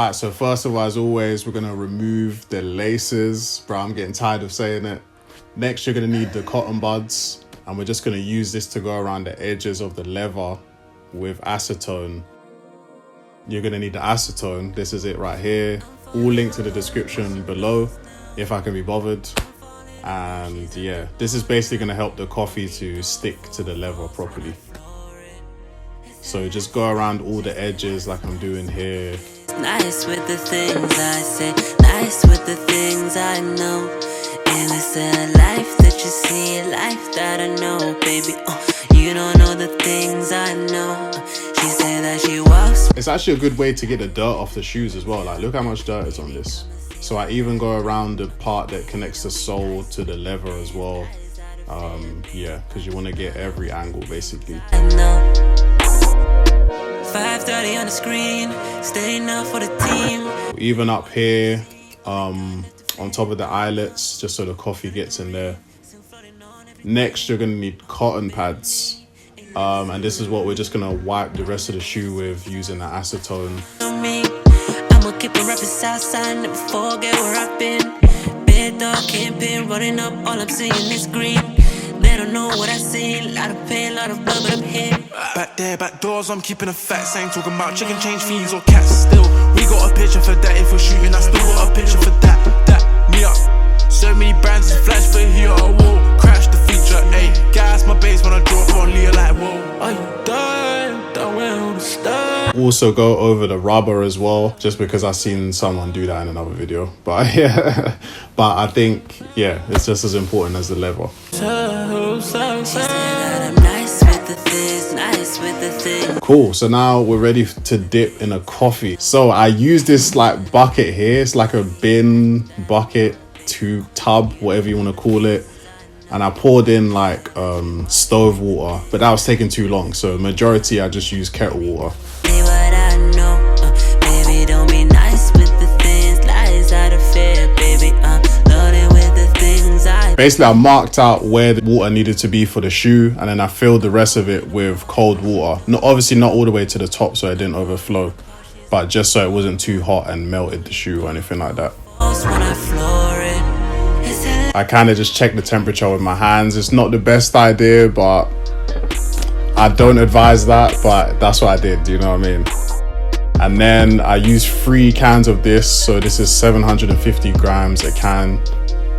Right, so first of all, as always, we're gonna remove the laces. Bro, I'm getting tired of saying it. Next, you're gonna need the cotton buds, and we're just gonna use this to go around the edges of the leather with acetone. You're gonna need the acetone. This is it right here. All linked to the description below, if I can be bothered. And yeah, this is basically gonna help the coffee to stick to the leather properly. So just go around all the edges like I'm doing here. Nice with the things I say, nice with the things I know. And it's a life that you see, a life that I know, baby. You don't know the things I know. She said that she walks. It's actually a good way to get the dirt off the shoes as well. Like, look how much dirt is on this. So I even go around the part that connects the sole to the leather as well. Yeah, because you want to get every angle basically. I know. 5:30 on the screen, steady enough for the team. Even up here, on top of the eyelets, just so the coffee gets in there. Next, you're gonna need cotton pads. And this is what we're just gonna wipe the rest of the shoe with using the acetone. I'ma keep it rapping Southside, never forget where I've been. Bed dog camping, running up, all I'm seeing is green. They don't know what I see, a lot of pain, a lot of blood, but I'm here. Back there, back doors, I'm keeping a facts. I ain't talking about chicken change fees or cats. Still, we got a picture for that. If we're shooting, I still got a picture for that. Me up. So many brands is flash for here. Whoa, crash the feature. Ayy, gas my base when I drop on Leah like whoa. Are you done? Don't want to stop. Also go over the rubber as well, just because I've seen someone do that in another video. But yeah, but I think, yeah, it's just as important as the leather. Cool, so now we're ready to dip in a coffee. So I use this like bucket here. It's like a bin bucket to tub, whatever you want to call it. And I poured in like stove water, but that was taking too long. So majority, I just use kettle water. Basically, I marked out where the water needed to be for the shoe, and then I filled the rest of it with cold water. Obviously not all the way to the top so it didn't overflow, but just so it wasn't too hot and melted the shoe or anything like that. I kind of just checked the temperature with my hands. It's not the best idea, but I don't advise that, but that's what I did, you know what I mean? And then I used 3 cans of this, so this is 750 grams a can.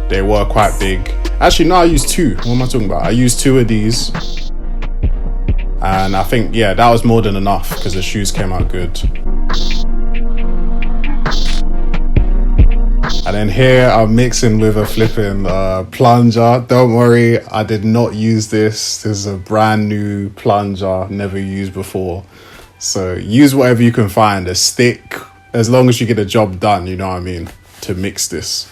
They were quite big. Actually, no, I used 2. What am I talking about? I used 2 of these. And I think, yeah, that was more than enough because the shoes came out good. And then here I'm mixing with a flipping plunger. Don't worry, I did not use this. This is a brand new plunger, never used before. So use whatever you can find, a stick, as long as you get the job done, you know what I mean, to mix this.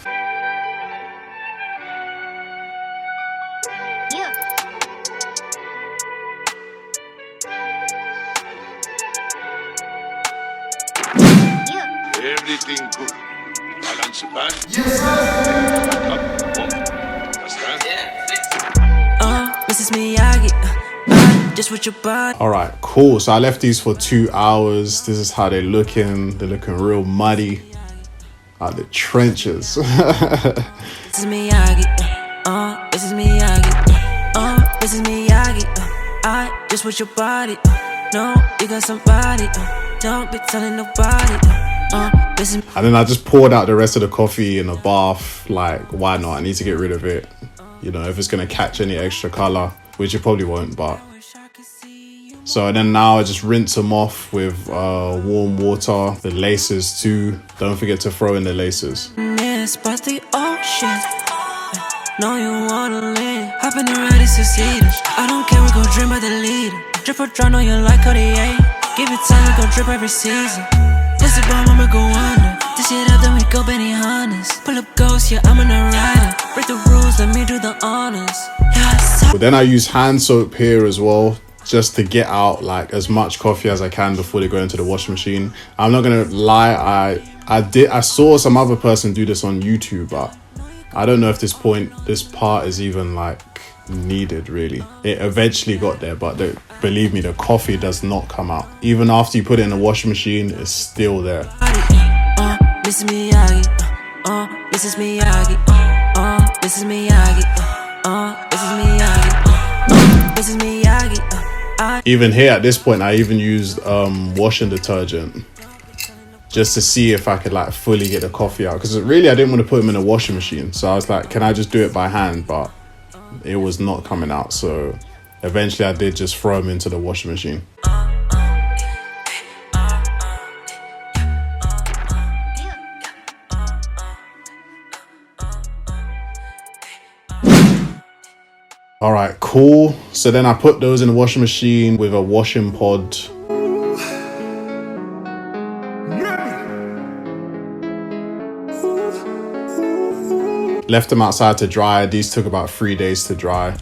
Everything good. Balance the band. This is Miyagi. Just with your body. All right, cool. So I left these for 2 hours. This is how they're looking. They're looking real muddy. Out the trenches. This is Miyagi. This is Miyagi. This is Miyagi. Just with your body. No, you got somebody. Don't be telling nobody. And then I just poured out the rest of the coffee in a bath. Like, why not? I need to get rid of it. You know, if it's gonna catch any extra color, which it probably won't, but. So then now I just rinse them off with warm water. The laces too. Don't forget to throw in the laces. Yes, but the ocean. No, you wanna live. Hop in the ready to see this. I don't care, we go dream by the leader. Drip or drown on you like Cartier. Give it time, we go drip every season. This is bomb, I'ma go under. This shit up, then we go Benny Hannes. Pull up ghost, yeah, I'm in a rider. Break the rules, let me do the honors. Yeah, but then I use hand soap here as well, just to get out like as much coffee as I can before they go into the washing machine. I'm not gonna lie, I saw some other person do this on YouTube, but I don't know if this part is even like needed really. It eventually got there, but believe me, the coffee does not come out. Even after you put it in the washing machine, it's still there. This is Miyagi. This is Miyagi. This is Miyagi. This is Miyagi. This is Miyagi. Even here at this point, I even used washing detergent just to see if I could like fully get the coffee out, because really I didn't want to put them in a washing machine. So I was like, can I just do it by hand? But it was not coming out. So eventually I did just throw them into the washing machine. All right, cool. So then I put those in the washing machine with a washing pod. Left them outside to dry. These took about 3 days to dry.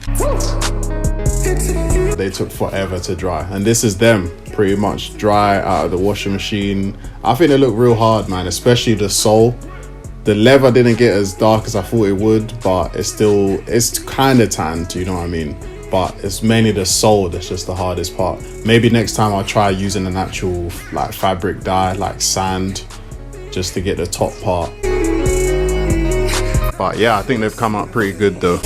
They took forever to dry. And this is them pretty much dry out of the washing machine. I think they look real hard, man, especially the sole. The leather didn't get as dark as I thought it would, but it's kind of tanned, you know what I mean? But it's mainly the sole that's just the hardest part. Maybe next time I'll try using an actual like fabric dye, like sand, just to get the top part. But yeah, I think they've come out pretty good though.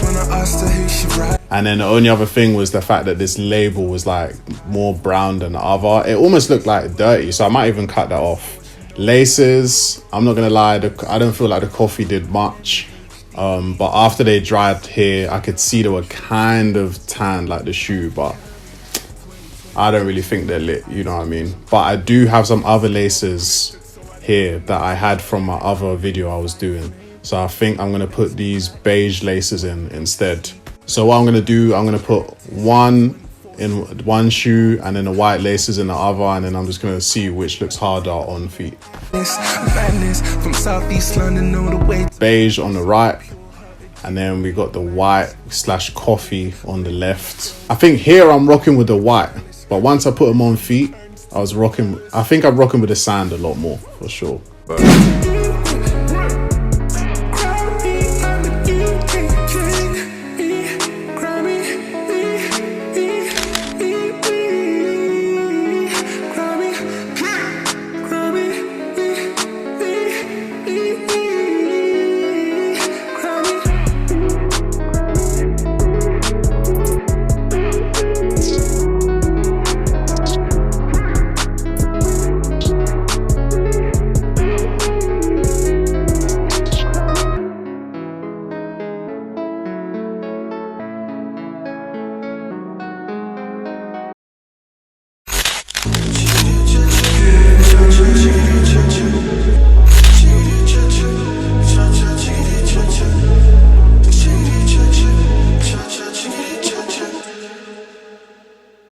And then the only other thing was the fact that this label was like more brown than the other. It almost looked like dirty, so I might even cut that off. Laces, I'm not gonna lie, I don't feel like the coffee did much. But after they dried here, I could see they were kind of tanned like the shoe, but I don't really think they're lit, you know what I mean? But I do have some other laces here that I had from my other video I was doing. So I think I'm gonna put these beige laces in instead. So what I'm gonna do, I'm gonna put one in one shoe and then the white laces in the other, and then I'm just gonna see which looks harder on feet. Beige on the right, and then we got the white / coffee on the left. I think here I'm rocking with the white, but once I put them on feet, I think I'm rocking with the sand a lot more for sure. But